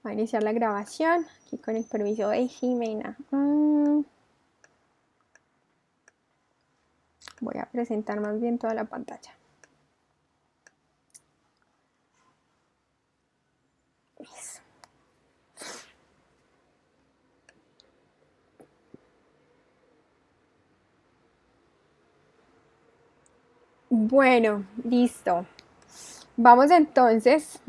Voy a iniciar la grabación aquí con el permiso de Jimena. Voy a presentar más bien toda la pantalla. Eso. Bueno, listo. Vamos entonces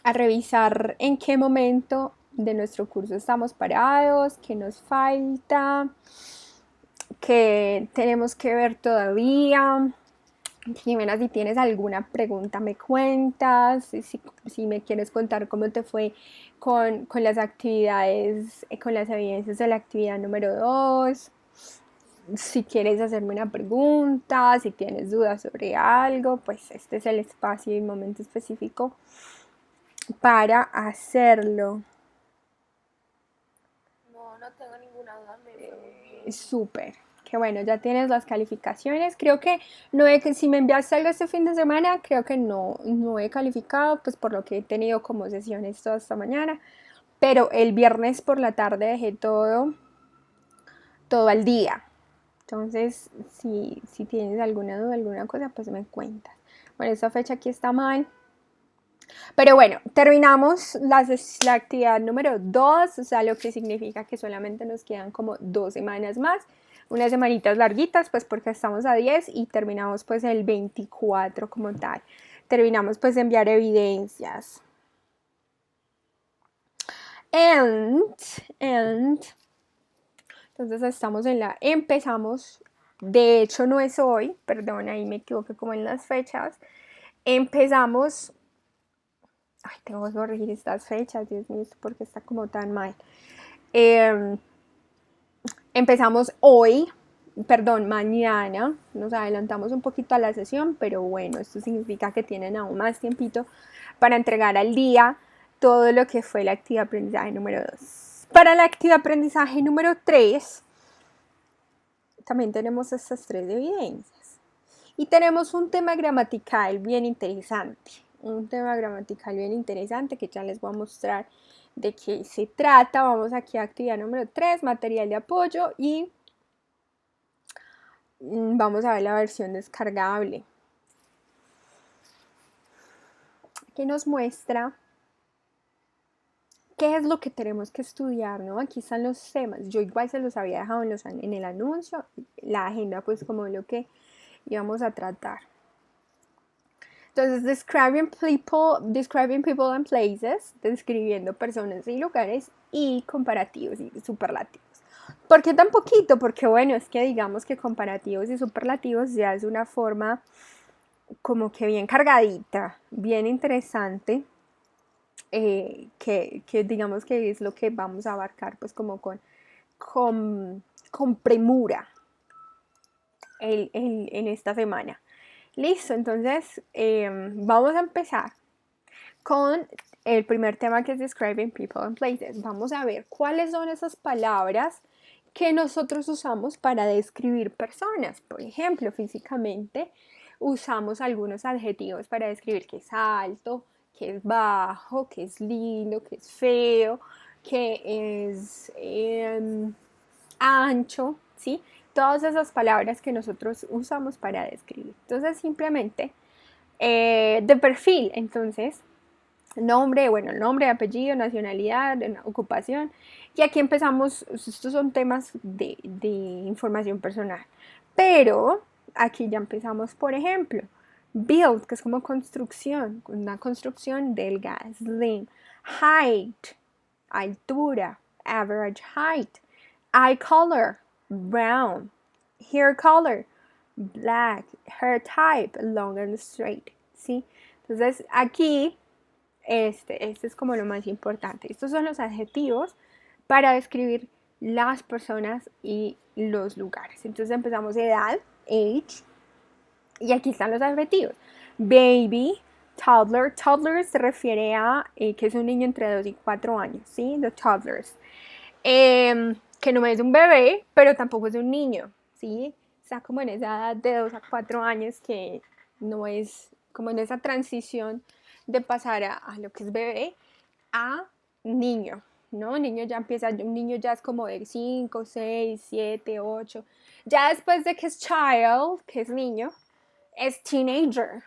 a revisar en qué momento de nuestro curso estamos parados, qué nos falta, qué tenemos que ver todavía. Jimena, si tienes alguna pregunta me cuentas, si me quieres contar cómo te fue con las actividades, con las evidencias de la actividad número 2, si quieres hacerme una pregunta, si tienes dudas sobre algo, pues este es el espacio y momento específico para hacerlo. No tengo ninguna duda, me fue muy bien. Súper. Que bueno, ya tienes las calificaciones. Creo que no he, si me enviaste algo este fin de semana, creo que no he calificado, pues por lo que he tenido como sesiones toda esta mañana. Pero el viernes por la tarde dejé todo al día. Entonces, si tienes alguna duda, alguna cosa, pues me cuentas. Bueno, esta fecha aquí está mal. Pero bueno, terminamos la actividad número 2, o sea, lo que significa que solamente nos quedan como 2 semanas más, unas semanitas larguitas, pues porque estamos a 10 y terminamos pues el 24 como tal. Terminamos pues de enviar evidencias. Entonces empezamos, de hecho no es hoy, perdón, ahí me equivoqué como en las fechas. Empezamos. Ay, tengo que corregir estas fechas, Dios mío, porque está como tan mal. Empezamos hoy, perdón, mañana, nos adelantamos un poquito a la sesión, pero bueno, esto significa que tienen aún más tiempito para entregar al día todo lo que fue la actividad de aprendizaje número 2. Para la actividad de aprendizaje número 3, también tenemos estas 3 evidencias. Y tenemos un tema gramatical bien interesante. Un tema gramatical bien interesante que ya les voy a mostrar de qué se trata. Vamos aquí a actividad número 3, material de apoyo, y vamos a ver la versión descargable, que nos muestra qué es lo que tenemos que estudiar, ¿no? Aquí están los temas. Yo igual se los había dejado en el anuncio, la agenda pues como lo que íbamos a tratar. Entonces, describing people and places, describiendo personas y lugares, y comparativos y superlativos. ¿Por qué tan poquito? Porque bueno, es que digamos que comparativos y superlativos ya es una forma como que bien cargadita, bien interesante, que digamos que es lo que vamos a abarcar pues como con premura en esta semana. Listo, entonces vamos a empezar con el primer tema, que es Describing People and Places. Vamos a ver cuáles son esas palabras que nosotros usamos para describir personas. Por ejemplo, físicamente usamos algunos adjetivos para describir que es alto, que es bajo, que es lindo, que es feo, que es ancho, ¿sí? Todas esas palabras que nosotros usamos para describir. Entonces, simplemente de perfil, entonces, nombre, bueno, nombre, apellido, nacionalidad, ocupación. Y aquí empezamos, estos son temas de información personal. Pero aquí ya empezamos, por ejemplo, build, que es como construcción, una construcción delgada, slim. Height, altura, average height. Eye color, brown. Hair color, black. Hair type, long and straight, ¿sí? Entonces aquí este es como lo más importante. Estos son los adjetivos para describir las personas y los lugares. Entonces empezamos edad, age, y aquí están los adjetivos. Baby, toddler. Toddler se refiere a que es un niño entre 2 y 4 años, ¿sí? The toddlers. Que no es un bebé, pero tampoco es un niño, ¿sí? Está como en esa edad de 2 a 4 años que no es como en esa transición de pasar a lo que es bebé, a niño, ¿no? Niño ya empieza, un niño ya es como de 5, 6, 7, 8. Ya después de que es child, que es niño, es teenager,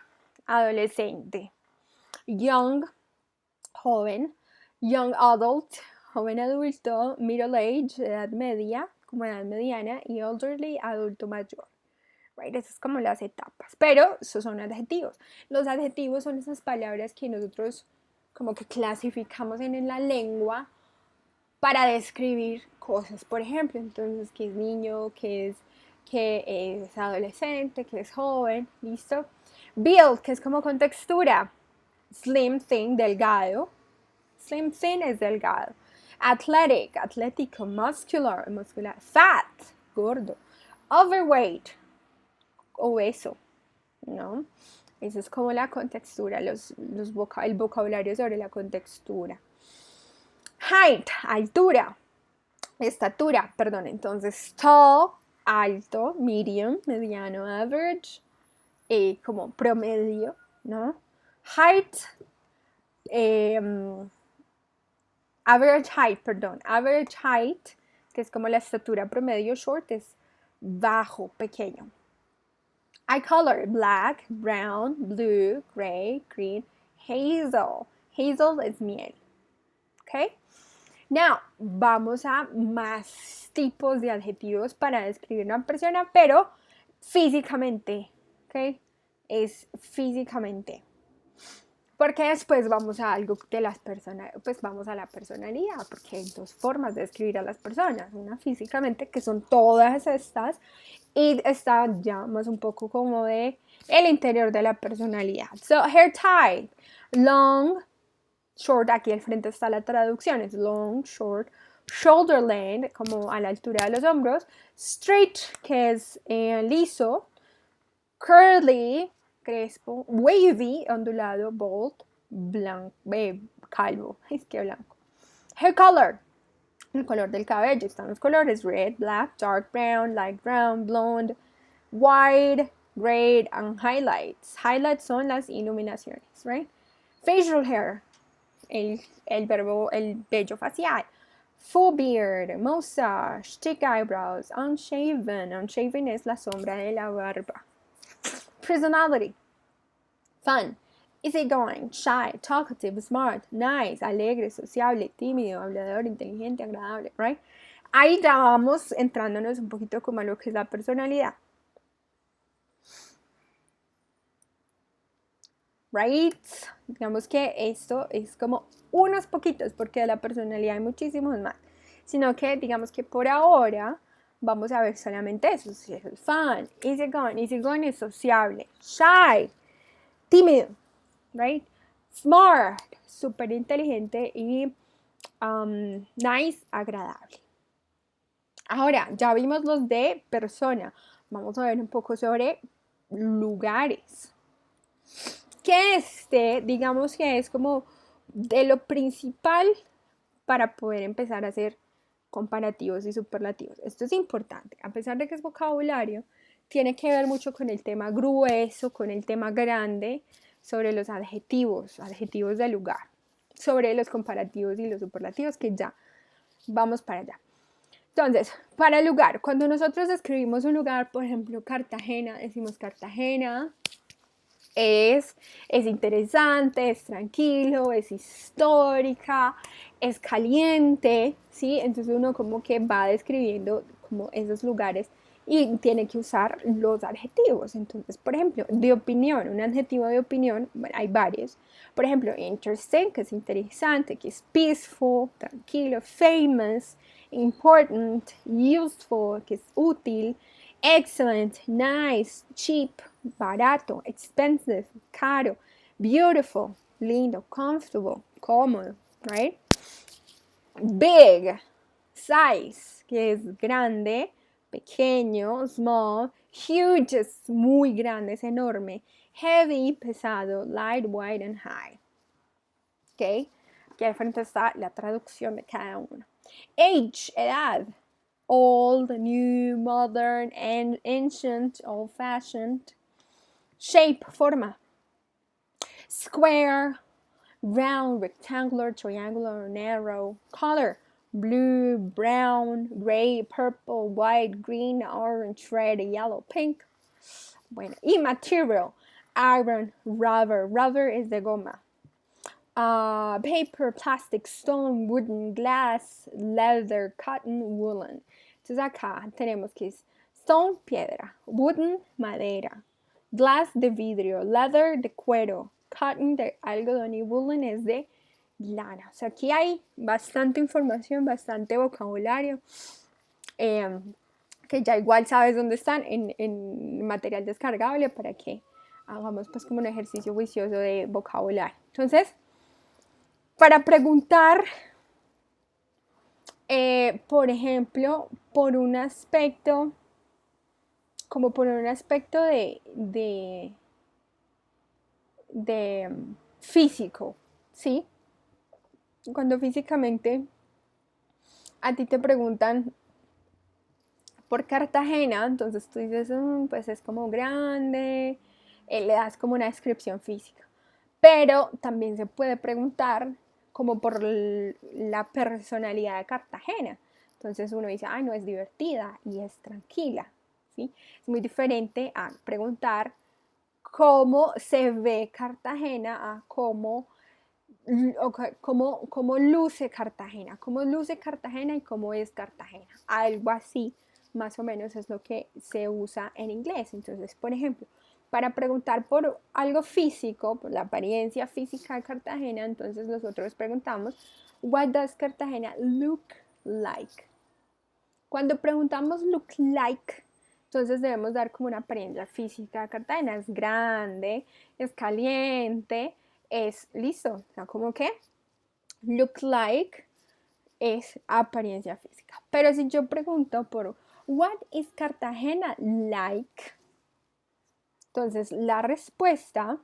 adolescente. Young, joven. Young adult, joven adulto. Middle age, edad media, como edad mediana. Y elderly, adulto mayor. Right? Esas son como las etapas. Pero esos son adjetivos. Los adjetivos son esas palabras que nosotros como que clasificamos en la lengua para describir cosas, por ejemplo, entonces, que es niño, que es adolescente, que es joven, ¿listo? Build, que es como con textura. Slim, thin, delgado. Slim, thin es delgado. Athletic, atlético. Muscular, muscular. Fat, gordo. Overweight, obeso, ¿no? Eso es como la contextura, el vocabulario sobre la contextura. Height, altura. Estatura, perdón, entonces tall, alto, medium, mediano, average, como promedio, ¿no? Height, average height, perdón, average height, que es como la estatura promedio. Short es bajo, pequeño. Eye color, black, brown, blue, gray, green, hazel. Hazel es miel, ¿ok? Now, vamos a más tipos de adjetivos para describir una persona, pero físicamente, ¿ok? Es físicamente. Porque después vamos a algo de las personas, pues vamos a la personalidad, porque hay dos formas de describir a las personas. Una físicamente, que son todas estas, y está ya más un poco como de el interior de la personalidad. So, hair type, long, short, aquí al frente está la traducción, es long, short. Shoulder length, como a la altura de los hombros. Straight, que es liso. Curly, crespo. Wavy, ondulado. Bold, blanco, calvo, es que blanco. Hair color, el color del cabello, están los colores red, black, dark brown, light brown, blonde, white, gray, and highlights. Highlights son las iluminaciones, right? Facial hair, el vello facial. Full beard, mustache, thick eyebrows, unshaven. Unshaven es la sombra de la barba. Personality, fun, easygoing, shy, talkative, smart, nice, alegre, sociable, tímido, hablador, inteligente, agradable, right? Ahí ya vamos entrándonos un poquito como a lo que es la personalidad. Right? Digamos que esto es como unos poquitos, porque de la personalidad hay muchísimos más. Sino que digamos que por ahora vamos a ver solamente eso. Fun, easygoing es sociable, shy, tímido, right? Smart, súper inteligente y nice, agradable. Ahora, ya vimos los de persona. Vamos a ver un poco sobre lugares. Que digamos que es como de lo principal para poder empezar a hacer comparativos y superlativos. Esto es importante, a pesar de que es vocabulario, tiene que ver mucho con el tema grueso, con el tema grande, sobre los adjetivos de lugar, sobre los comparativos y los superlativos, que ya vamos para allá. Entonces, para el lugar, cuando nosotros describimos un lugar, por ejemplo, Cartagena, decimos Cartagena es interesante, es tranquilo, es histórica, es caliente, ¿sí? Entonces uno como que va describiendo como esos lugares y tiene que usar los adjetivos. Entonces, por ejemplo, de opinión, un adjetivo de opinión, bueno, hay varios. Por ejemplo, interesting, que es interesante, que es peaceful, tranquilo, famous, important, useful, que es útil, excellent, nice, cheap, barato, expensive, caro, beautiful, lindo, comfortable, cómodo, right? Big, size, que es grande, pequeño, small, huge es muy grande, es enorme, heavy, pesado, light, wide, and high. ¿Ok? Aquí al frente está la traducción de cada uno. Age, edad. Old, new, modern, and ancient, old-fashioned. Shape, forma. Square, round, rectangular, triangular, narrow. Color, blue, brown, gray, purple, white, green, orange, red, yellow, pink. Bueno, y material, iron, rubber es de goma. Paper, plastic, stone, wooden, glass, leather, cotton, woolen. Entonces acá tenemos que es stone, piedra, wooden, madera, glass de vidrio, leather de cuero, cotton de algodón y woolen es de lana. O sea, aquí hay bastante información, bastante vocabulario, que ya igual sabes dónde están en material descargable para que hagamos pues como un ejercicio juicioso de vocabulario. Entonces, para preguntar, por ejemplo, por un aspecto, como por un aspecto de físico, ¿sí? Cuando físicamente a ti te preguntan por Cartagena, entonces tú dices, pues es como grande, le das como una descripción física. Pero también se puede preguntar como por la personalidad de Cartagena. Entonces uno dice, ay, no, es divertida y es tranquila, ¿sí? Es muy diferente a preguntar cómo se ve Cartagena a cómo luce Cartagena, cómo luce Cartagena y cómo es Cartagena. Algo así, más o menos, es lo que se usa en inglés. Entonces, por ejemplo, para preguntar por algo físico, por la apariencia física de Cartagena, entonces nosotros preguntamos, what does Cartagena look like? Cuando preguntamos look like, entonces debemos dar como una apariencia física. Cartagena es grande, es caliente, es listo. O sea, como que look like es apariencia física. Pero si yo pregunto por what is Cartagena like, entonces la respuesta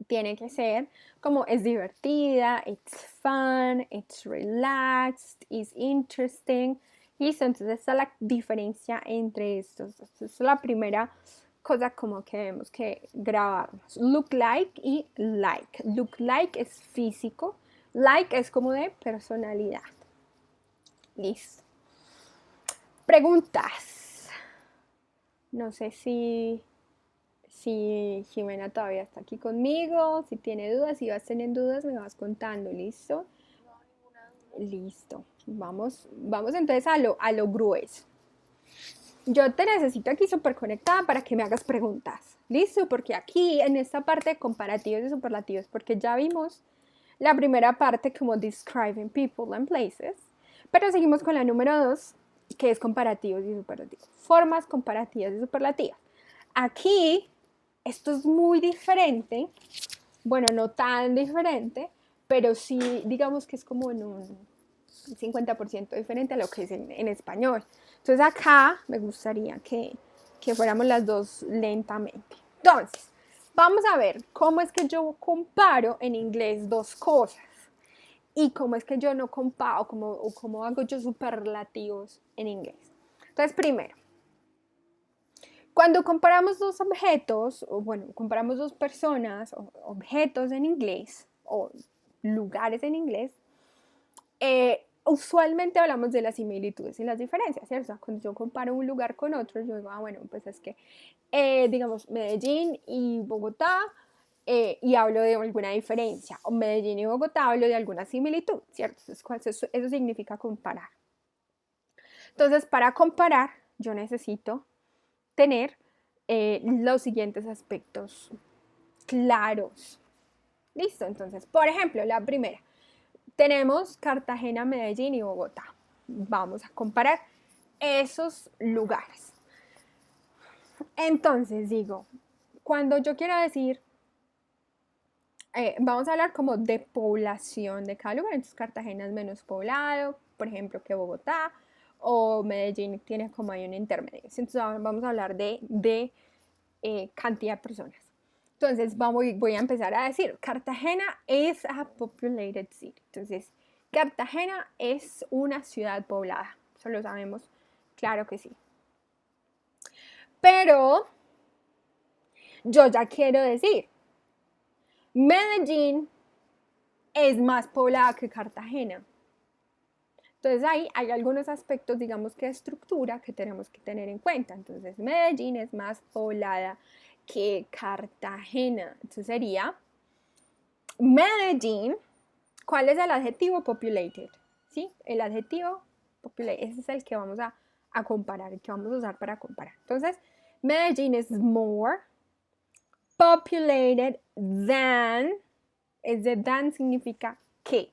tiene que ser como es divertida, it's fun, it's relaxed, it's interesting. Listo, entonces esta es la diferencia entre estos dos. Esta es la primera cosa como que debemos que grabarnos. Look like y like. Look like es físico, like es como de personalidad. Listo. Preguntas. No sé si Jimena todavía está aquí conmigo, si tiene dudas, si vas teniendo dudas, me vas contando, ¿listo? No, ninguna duda. Listo. Vamos entonces a lo grueso. Yo te necesito aquí súper conectada para que me hagas preguntas, ¿listo? Porque aquí en esta parte de comparativos y superlativos, porque ya vimos la primera parte como describing people and places, pero seguimos con la número 2, que es comparativos y superlativos. Formas comparativas y superlativas. Aquí esto es muy diferente, bueno, no tan diferente, pero sí, digamos que es como en un 50% diferente a lo que es en español. Entonces acá me gustaría que fuéramos las dos lentamente. Entonces, vamos a ver cómo es que yo comparo en inglés dos cosas y cómo es que yo no comparo, cómo hago yo superlativos en inglés. Entonces, primero, cuando comparamos dos objetos, o bueno, comparamos dos personas, o objetos en inglés, o lugares en inglés, usualmente hablamos de las similitudes y las diferencias, ¿cierto? O sea, cuando yo comparo un lugar con otro, yo digo, bueno, pues es que, digamos, Medellín y Bogotá, y hablo de alguna diferencia, o Medellín y Bogotá hablo de alguna similitud, ¿cierto? Entonces, eso significa comparar. Entonces, para comparar, yo necesito tener los siguientes aspectos claros. Listo, entonces, por ejemplo, la primera, tenemos Cartagena, Medellín y Bogotá. Vamos a comparar esos lugares. Entonces digo, cuando yo quiero decir, vamos a hablar como de población de cada lugar. Entonces Cartagena es menos poblado, por ejemplo, que Bogotá, o Medellín tiene como ahí un intermedio. Entonces vamos a hablar de cantidad de personas. Entonces voy a empezar a decir, Cartagena is a populated city. Entonces, Cartagena es una ciudad poblada. Eso lo sabemos, claro que sí. Pero yo ya quiero decir, Medellín es más poblada que Cartagena. Entonces ahí hay algunos aspectos, digamos que de estructura que tenemos que tener en cuenta. Entonces Medellín es más poblada que Cartagena. Entonces sería Medellín. ¿Cuál es el adjetivo? Populated. ¿Sí? El adjetivo populated. Ese es el que vamos a comparar, el que vamos a usar para comparar. Entonces Medellín es more populated than. Ese than significa que.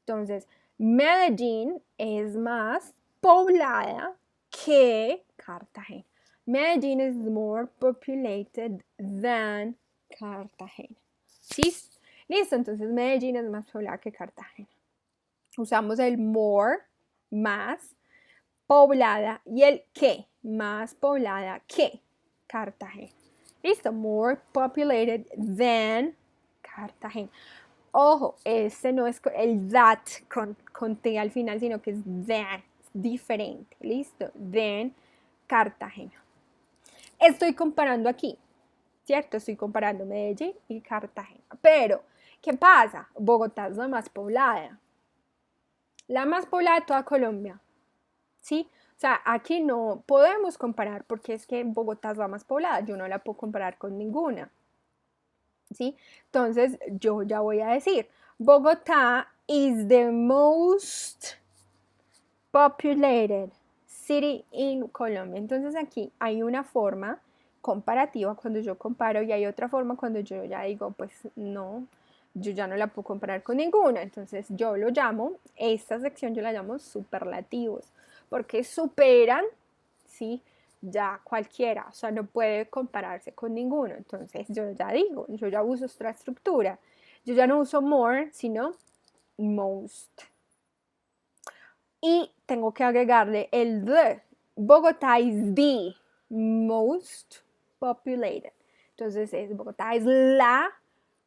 Entonces Medellín es más poblada que Cartagena. Medellín is more populated than Cartagena. ¿Sí? Listo, entonces Medellín es más poblada que Cartagena. Usamos el more, más, poblada, y el que, más poblada que Cartagena. Listo, more populated than Cartagena. Ojo, este no es el that con T al final, sino que es than, diferente. Listo, than Cartagena. Estoy comparando aquí, ¿cierto? Estoy comparando Medellín y Cartagena. Pero, ¿qué pasa? Bogotá es la más poblada. La más poblada de toda Colombia. ¿Sí? O sea, aquí no podemos comparar porque es que Bogotá es la más poblada. Yo no la puedo comparar con ninguna. ¿Sí? Entonces, yo ya voy a decir, Bogotá is the most populated city in Colombia. Entonces, aquí hay una forma comparativa cuando yo comparo y hay otra forma cuando yo ya digo, pues no, yo ya no la puedo comparar con ninguna. Entonces, yo lo llamo, esta sección yo la llamo superlativos, porque superan, ¿sí? Ya cualquiera, o sea, no puede compararse con ninguno. Entonces yo ya digo, yo ya uso esta estructura. Yo ya no uso more, sino most. Y tengo que agregarle el the. Bogotá is the most populated. Entonces Bogotá es la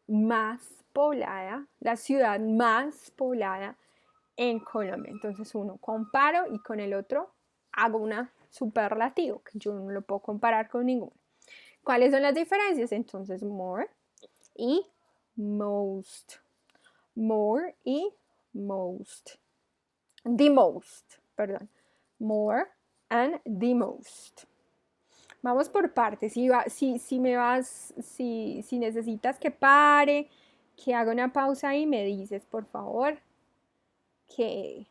más poblada, la ciudad más poblada en Colombia. Entonces uno comparo y con el otro hago una superlativo, que yo no lo puedo comparar con ninguno. ¿Cuáles son las diferencias? Entonces, more y most. More y most. The most, perdón. More and the most. Vamos por partes. Si necesitas que pare, que haga una pausa y me dices, por favor, que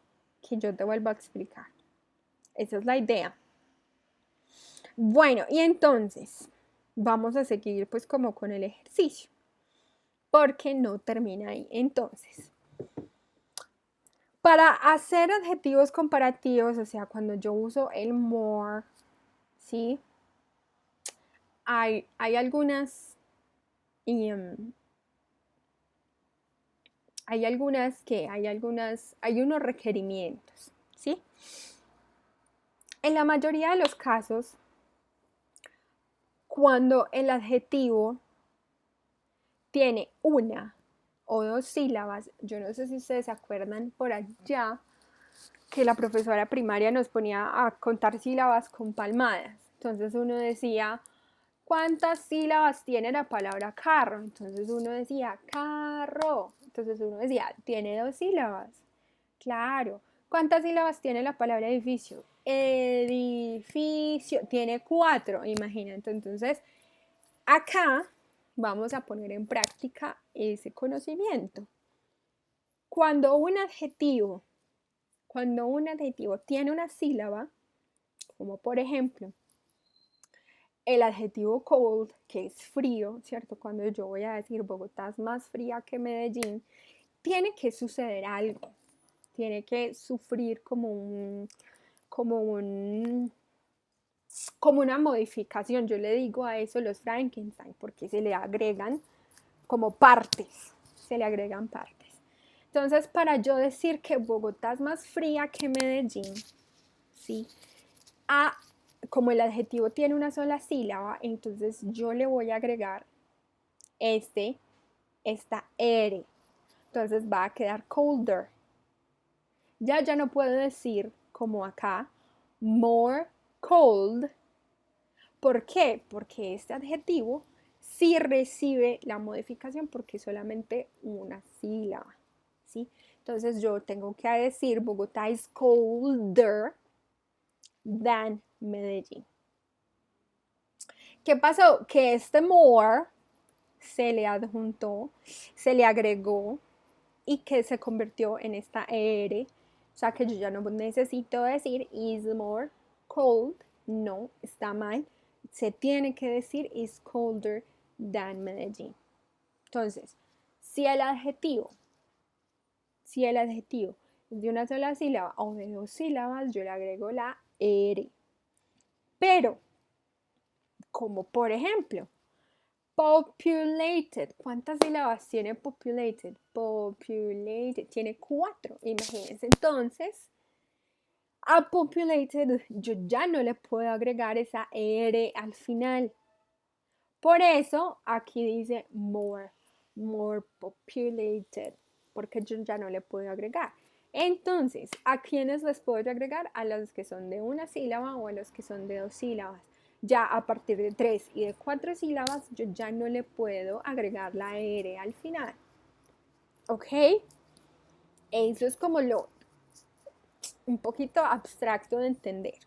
yo te vuelva a explicar. Esa es la idea. Bueno, y entonces vamos a seguir pues como con el ejercicio, porque no termina ahí. Entonces, para hacer adjetivos comparativos, o sea, cuando yo uso el more, ¿sí? Hay algunas hay unos requerimientos, ¿sí? En la mayoría de los casos, cuando el adjetivo tiene una o dos sílabas, yo no sé si ustedes se acuerdan por allá que la profesora primaria nos ponía a contar sílabas con palmadas. Entonces uno decía, ¿cuántas sílabas tiene la palabra carro? Entonces uno decía, carro. Entonces uno decía, tiene dos sílabas. Claro. ¿Cuántas sílabas tiene la palabra edificio? Edificio. Tiene cuatro, imagínate. Entonces, acá vamos a poner en práctica ese conocimiento. Cuando un adjetivo tiene una sílaba, como por ejemplo, el adjetivo cold, que es frío, ¿cierto? Cuando yo voy a decir Bogotá es más fría que Medellín, tiene que suceder algo. Tiene que sufrir como una modificación. Yo le digo a eso los Frankenstein, porque se le agregan como partes. Se le agregan partes. Entonces, para yo decir que Bogotá es más fría que Medellín, ¿sí? Como el adjetivo tiene una sola sílaba, entonces yo le voy a agregar esta R. Entonces va a quedar colder. Ya no puedo decir como acá, more cold. ¿Por qué? Porque este adjetivo sí recibe la modificación porque es solamente una sílaba. ¿sí? Entonces yo tengo que decir Bogotá is colder than Medellín. ¿Qué pasó? Que este more se le adjuntó, se le agregó y que se convirtió en esta ER. O sea que yo ya no necesito decir is more cold. No, está mal. Se tiene que decir is colder than Medellín. Entonces, si el adjetivo es de una sola sílaba o de dos sílabas, yo le agrego la ER. Pero, como por ejemplo, populated. ¿Cuántas sílabas tiene populated? Populated tiene 4. Imagínense. Entonces, a populated yo ya no le puedo agregar esa ER al final. Por eso aquí dice more populated, porque yo ya no le puedo agregar. Entonces, ¿a quiénes les puedo agregar? A los que son de una sílaba o a los que son de dos sílabas. Ya a partir de 3 y de 4 sílabas, yo ya no le puedo agregar la R al final. ¿Ok? Eso es como un poquito abstracto de entender.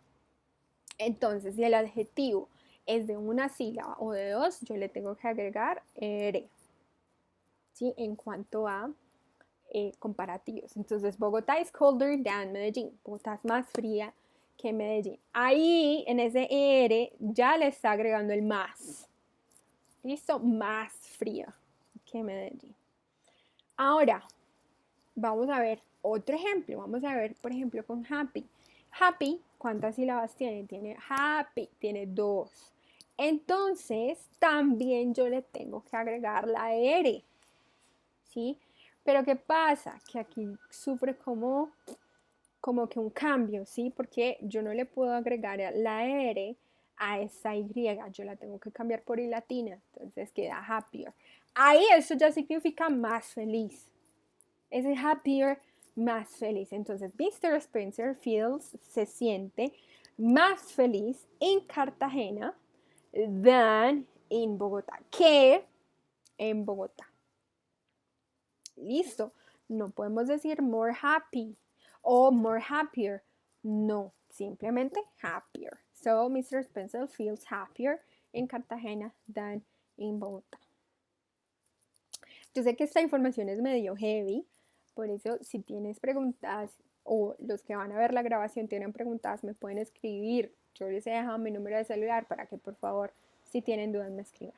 Entonces, si el adjetivo es de una sílaba o de dos, yo le tengo que agregar R. ¿Sí? En cuanto a comparativos. Entonces, Bogotá is colder than Medellín. Bogotá es más fría que Medellín. Ahí, en ese ER, ya le está agregando el más. ¿Listo? Más fría que Medellín. Ahora, vamos a ver otro ejemplo. Vamos a ver, por ejemplo, con happy. Happy, ¿cuántas sílabas tiene? Tiene happy, tiene 2. Entonces, también yo le tengo que agregar la R. ¿Sí? Pero ¿qué pasa? Que aquí sufre como que un cambio, ¿sí? Porque yo no le puedo agregar la R a esa Y, yo la tengo que cambiar por I latina, entonces queda happier. Ahí eso ya significa más feliz. Ese happier, más feliz. Entonces, Mr. Spencer feels, se siente más feliz en Cartagena than en Bogotá, que en Bogotá. Listo. No podemos decir more happy o more happier. No, simplemente happier. So, Mr. Spencer feels happier in Cartagena than in Bogotá. Yo sé que esta información es medio heavy, por eso si tienes preguntas o los que van a ver la grabación tienen preguntas, me pueden escribir. Yo les he dejado mi número de celular para que por favor, si tienen dudas, me escriban.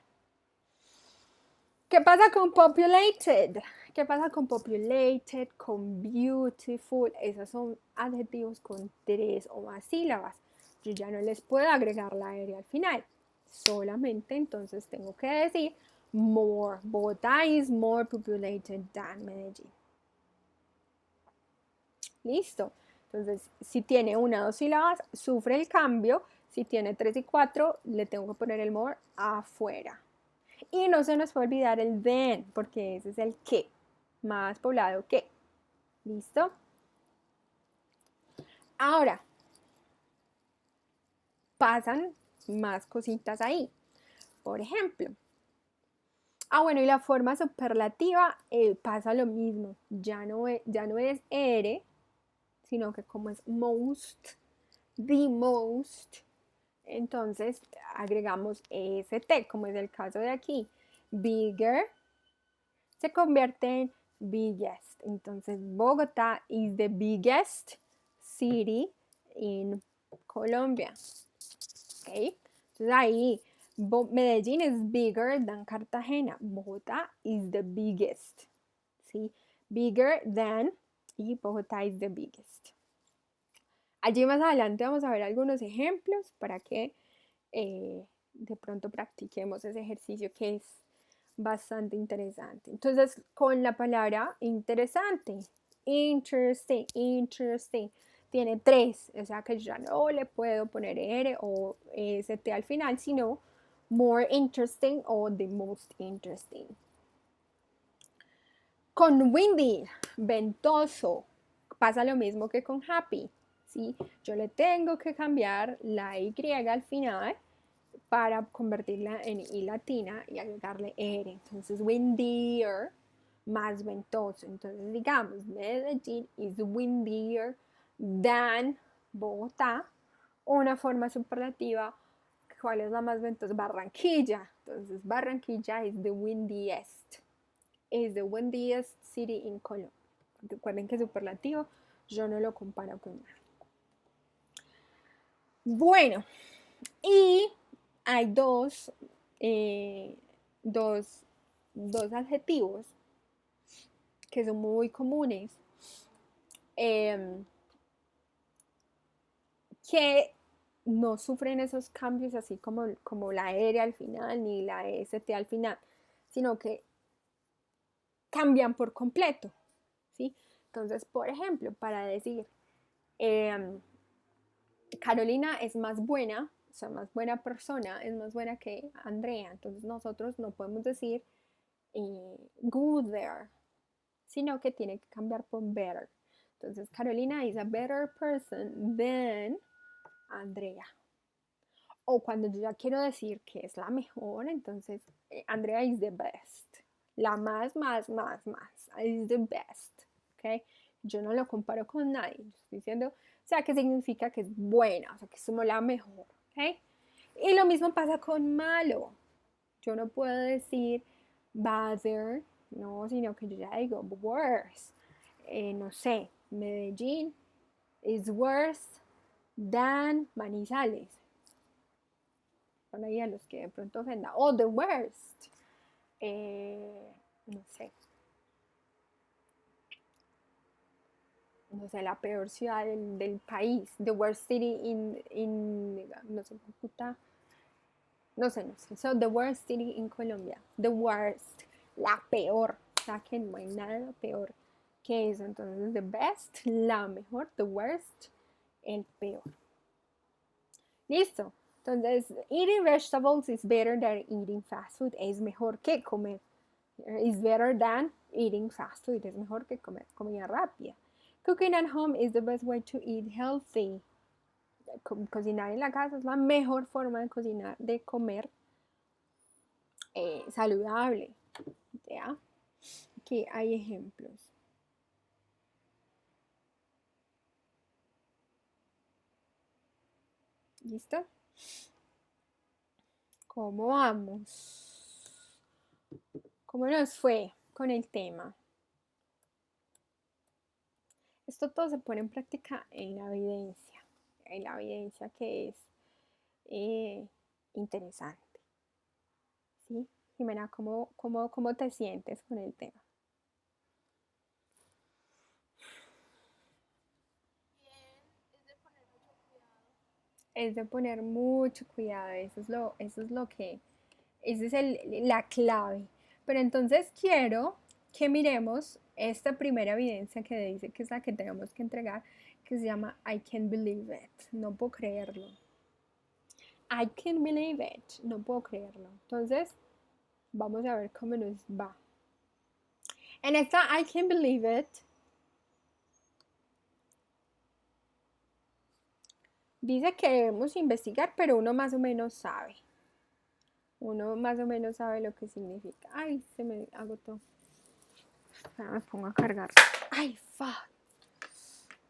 ¿Qué pasa con populated? ¿Qué pasa con populated, con beautiful? Esos son adjetivos con 3 o más sílabas. Yo ya no les puedo agregar la R al final. Solamente entonces tengo que decir more. Bogotá is more populated than Medellín. Listo. Entonces, si tiene 1 o 2 sílabas, sufre el cambio. Si tiene 3 y 4, le tengo que poner el more afuera. Y no se nos puede olvidar el than, porque ese es el que, más poblado que. ¿Listo? Ahora, pasan más cositas ahí. Por ejemplo, bueno, y la forma superlativa pasa lo mismo. Ya no es R, sino que como es most, the most, entonces agregamos EST, como es el caso de aquí. Bigger se convierte en biggest. Entonces, Bogotá is the biggest city in Colombia. ¿Ok? Entonces ahí, Medellín is bigger than Cartagena. Bogotá is the biggest. ¿Sí? Bigger than y Bogotá is the biggest. Allí más adelante vamos a ver algunos ejemplos para que de pronto practiquemos ese ejercicio que es bastante interesante. Entonces, con la palabra interesante, interesting, tiene 3, o sea que yo ya no le puedo poner R o ST al final, sino more interesting o the most interesting. Con windy, ventoso, pasa lo mismo que con happy, ¿sí? Yo le tengo que cambiar la Y al final para convertirla en I latina y agregarle R. Entonces, windier, más ventoso. Entonces, digamos, Medellín is windier than Bogotá. Una forma superlativa, ¿cuál es la más ventosa? Barranquilla. Entonces, Barranquilla is the windiest. Is the windiest city in Colombia. Recuerden que es superlativo, yo no lo comparo con nada. Bueno, y hay dos adjetivos que son muy comunes que no sufren esos cambios así como la R al final ni la ST al final, sino que cambian por completo, ¿sí? Entonces, por ejemplo, para decir Carolina es más buena, o sea, más buena persona, es más buena que Andrea, entonces nosotros no podemos decir good there, sino que tiene que cambiar por better. Entonces, Carolina is a better person than Andrea. O cuando yo ya quiero decir que es la mejor, entonces Andrea is the best. La más, is the best. ¿Ok? Yo no lo comparo con nadie. Estoy diciendo, o sea, que significa que es buena, o sea, que somos la mejor. ¿Ok? Y lo mismo pasa con malo. Yo no puedo decir better, no, sino que yo ya digo worse. No sé, Medellín is worse than Manizales. Son ahí a los que de pronto ofenda. O the worst. No sé. No sé, la peor ciudad del país. The worst city in no sé, Cúcuta. No sé. So, the worst city in Colombia. The worst. La peor. O sea, que no hay nada peor que eso. Entonces, the best, la mejor. The worst, el peor. Listo. Entonces, eating vegetables is better than eating fast food. Es mejor que comer. Is better than eating fast food. Es mejor que comer comida rápida. Cooking at home is the best way to eat healthy. Cocinar en la casa es la mejor forma de cocinar, de comer saludable. ¿Ya? Aquí hay ejemplos. ¿Listo? ¿Cómo vamos? ¿Cómo nos fue con el tema? Esto todo se pone en práctica en la evidencia que es interesante. ¿Sí? Jimena, ¿cómo te sientes con el tema? Bien, Es de poner mucho cuidado, esa es la clave. Pero entonces quiero que miremos esta primera evidencia que dice que es la que tenemos que entregar, que se llama I can't believe it, no puedo creerlo. I can't believe it, no puedo creerlo. Entonces, vamos a ver cómo nos va. En esta I can't believe it, dice que debemos investigar, pero uno más o menos sabe. Uno más o menos sabe lo que significa. Ay, se me agotó. Me pongo a cargar. Ay, fuck.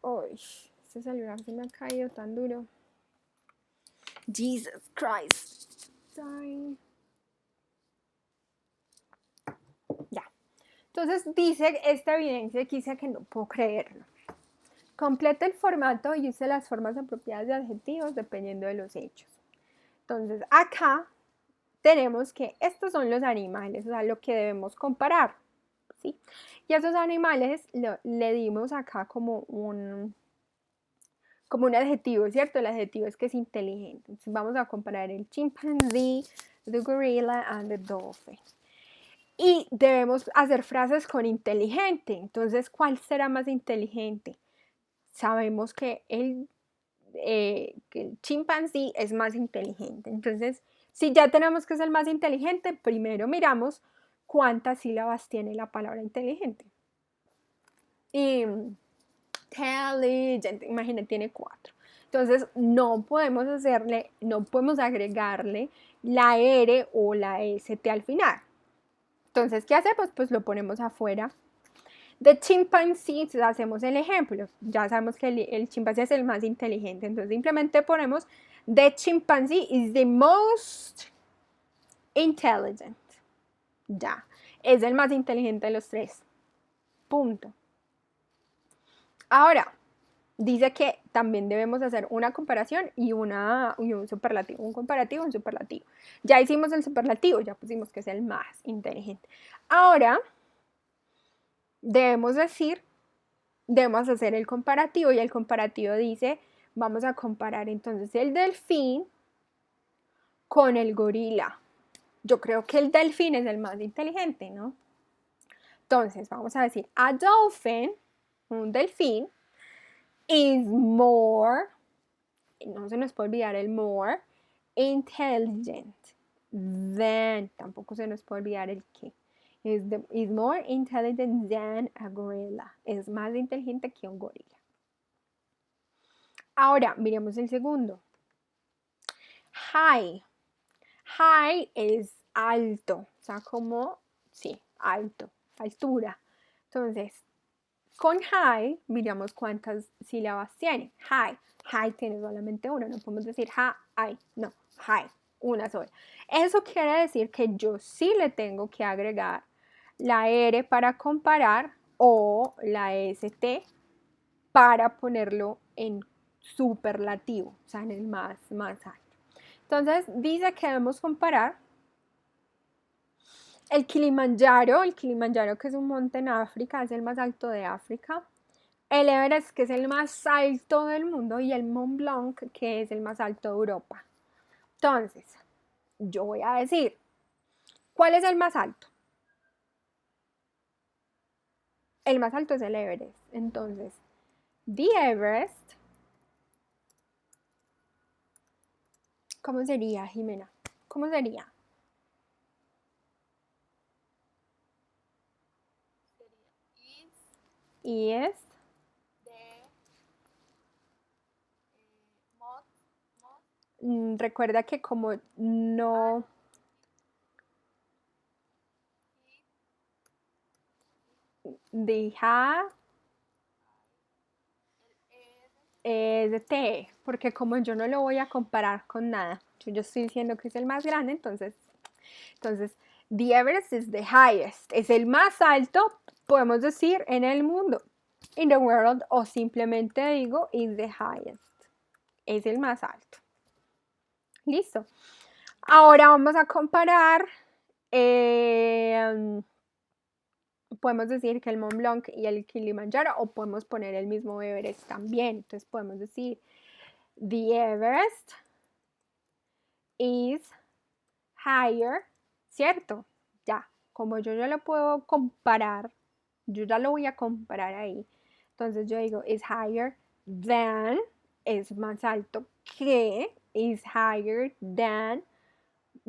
Uy, este celular se me ha caído tan duro. Jesus Christ. Sorry. Ya. Entonces dice esta evidencia que dice que no puedo creerlo. Completa el formato y use las formas apropiadas de adjetivos dependiendo de los hechos. Entonces acá tenemos que estos son los animales, o sea, lo que debemos comparar. ¿Sí? Y a esos animales le dimos acá como un adjetivo, ¿cierto? El adjetivo es que es inteligente. Entonces vamos a comparar el chimpanzee, the gorilla and the dolphin. Y debemos hacer frases con inteligente. Entonces, ¿cuál será más inteligente? Sabemos que el chimpancé es más inteligente. Entonces, si ya tenemos que ser más inteligente, primero miramos cuántas sílabas tiene la palabra inteligente. Y intelligent, imagínate, tiene 4. Entonces, no podemos agregarle la R o la ST al final. Entonces, ¿qué hacemos? Pues lo ponemos afuera. The chimpanzee, hacemos el ejemplo. Ya sabemos que el chimpancé es el más inteligente. Entonces, simplemente ponemos the chimpanzee is the most intelligent. Ya. Es el más inteligente de los tres. Punto. Ahora, dice que también debemos hacer una comparación y un superlativo. Un comparativo y un superlativo. Ya hicimos el superlativo, ya pusimos que es el más inteligente. Ahora, debemos hacer el comparativo y el comparativo dice, vamos a comparar entonces el delfín con el gorila. Yo creo que el delfín es el más inteligente, ¿no? Entonces, vamos a decir, a dolphin, un delfín, is more, no se nos puede olvidar el more, intelligent than, tampoco se nos puede olvidar el que. Is more intelligent than a gorilla. Es más inteligente que un gorila. Ahora, miremos el segundo. High. High es alto. O sea, como, sí, alto, altura. Entonces, con high, miramos cuántas sílabas tiene. High. High tiene solamente una. No podemos decir high. No, high. Una sola. Eso quiere decir que yo sí le tengo que agregar la R para comparar o la ST para ponerlo en superlativo, o sea, en el más alto. Entonces, dice que debemos comparar el Kilimanjaro que es un monte en África, es el más alto de África, el Everest, que es el más alto del mundo, y el Mont Blanc, que es el más alto de Europa. Entonces, yo voy a decir, ¿cuál es el más alto? El más alto es el Everest. Entonces, the Everest, ¿cómo sería, Jimena? ¿Cómo sería? Sería Is de recuerda que como no deja de T, porque como yo no lo voy a comparar con nada, yo estoy diciendo que es el más grande, entonces, the Everest is the highest, es el más alto, podemos decir, en el mundo, in the world, o simplemente digo is the highest, es el más alto. Listo. Ahora vamos a comparar, podemos decir que el Mont Blanc y el Kilimanjaro, o podemos poner el mismo Everest también. Entonces podemos decir, the Everest is higher, ¿cierto? Ya, como yo ya lo puedo comparar, yo ya lo voy a comparar ahí. Entonces yo digo, is higher than, es más alto que, is higher than,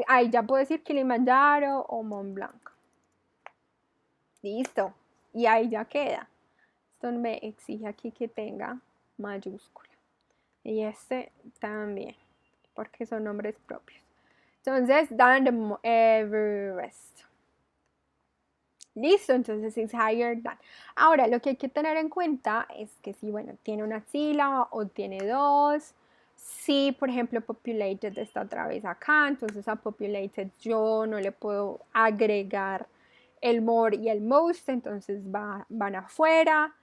ahí ya puedo decir Kilimanjaro o Mont Blanc. Listo. Y ahí ya queda. Esto me exige aquí que tenga mayúscula. Y este también, porque son nombres propios. Entonces, dan Everest. Listo, entonces es higher than. Ahora, lo que hay que tener en cuenta es que si, bueno, tiene una sílaba o tiene dos. Si, por ejemplo, populated está otra vez acá, entonces a populated yo no le puedo agregar el more y el most, entonces van afuera.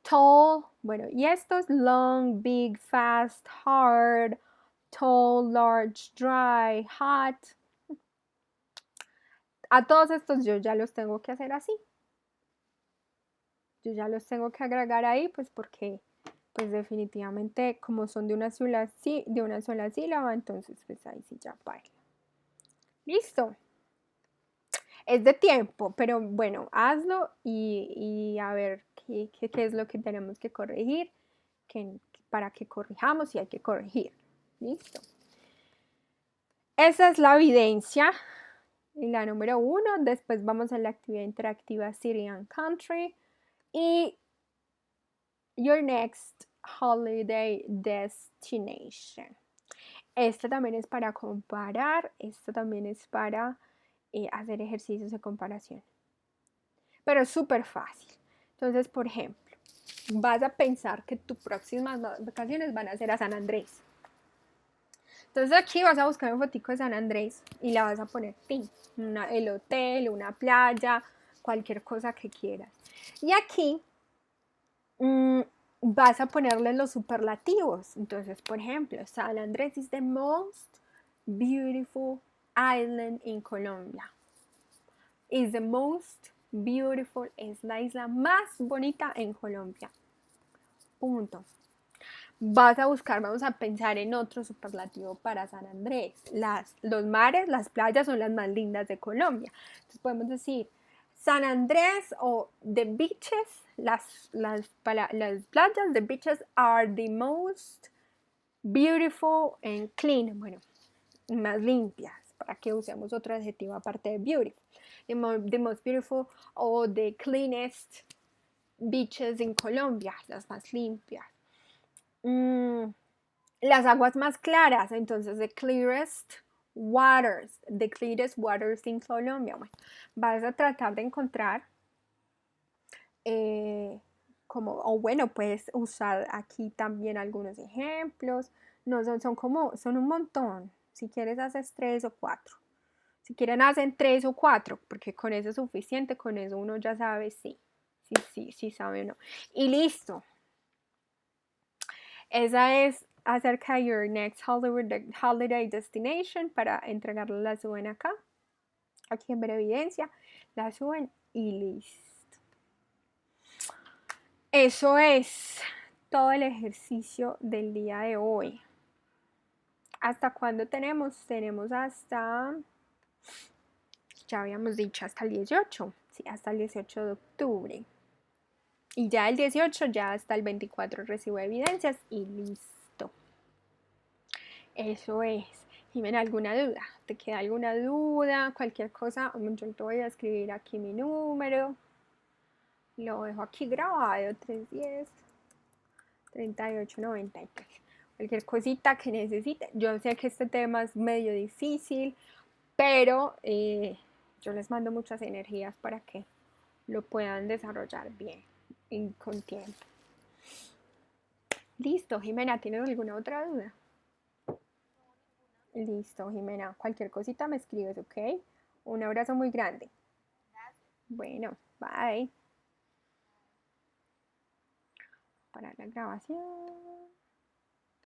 Tall, bueno, y estos long, big, fast, hard, tall, large, dry, hot. A todos estos yo ya los tengo que hacer así. Yo ya los tengo que agregar ahí, pues porque, pues definitivamente como son de una sola sílaba, entonces pues ahí sí ya baila. Listo. Es de tiempo, pero bueno, hazlo y a ver qué es lo que tenemos que corregir, para que corrijamos si hay que corregir. Listo. Esa es la evidencia. Y la número 1. Después vamos a la actividad interactiva City and Country. Y Your Next Holiday Destination. Esta también es para comparar. Esta también es para hacer ejercicios de comparación. Pero es súper fácil. Entonces, por ejemplo, vas a pensar que tus próximas vacaciones van a ser a San Andrés. Entonces aquí vas a buscar un fotico de San Andrés y la vas a poner pin, el hotel, una playa, cualquier cosa que quieras. Y aquí vas a ponerle los superlativos. Entonces, por ejemplo, San Andrés is the most beautiful island in Colombia. Is the most beautiful, es la isla más bonita en Colombia. Punto. Vas a buscar, vamos a pensar en otro superlativo para San Andrés. Los mares, las playas son las más lindas de Colombia. Entonces podemos decir San Andrés o the beaches, las playas, the beaches are the most beautiful and clean. Bueno, más limpias, para que usemos otro adjetivo aparte de beautiful. The most beautiful o the cleanest beaches in Colombia, las más limpias. Las aguas más claras, entonces the clearest waters in Colombia. Bueno, vas a tratar de encontrar o bueno, puedes usar aquí también algunos ejemplos. No son un montón. Si quieres haces 3 o 4. Si quieren hacen 3 o 4, porque con eso es suficiente, con eso uno ya sabe si sabe o no. Y listo. Esa es acerca de your next holiday destination. Para entregarla la suben acá. Aquí en ver evidencia. La suben y listo. Eso es todo el ejercicio del día de hoy. ¿Hasta cuándo tenemos? Tenemos hasta, ya habíamos dicho, hasta el 18. Sí, hasta el 18 de octubre. Y ya el 18, ya hasta el 24 recibo evidencias y listo. Eso es. Jimena, ¿alguna duda? ¿Te queda alguna duda? Cualquier cosa, yo te voy a escribir aquí mi número. Lo dejo aquí grabado, 310 3893. Cualquier cosita que necesite. Yo sé que este tema es medio difícil, pero yo les mando muchas energías para que lo puedan desarrollar bien y con tiempo. Listo, Jimena, ¿tienes alguna otra duda? Listo, Jimena. Cualquier cosita me escribes, ¿ok? Un abrazo muy grande. Bueno, bye. Para la grabación.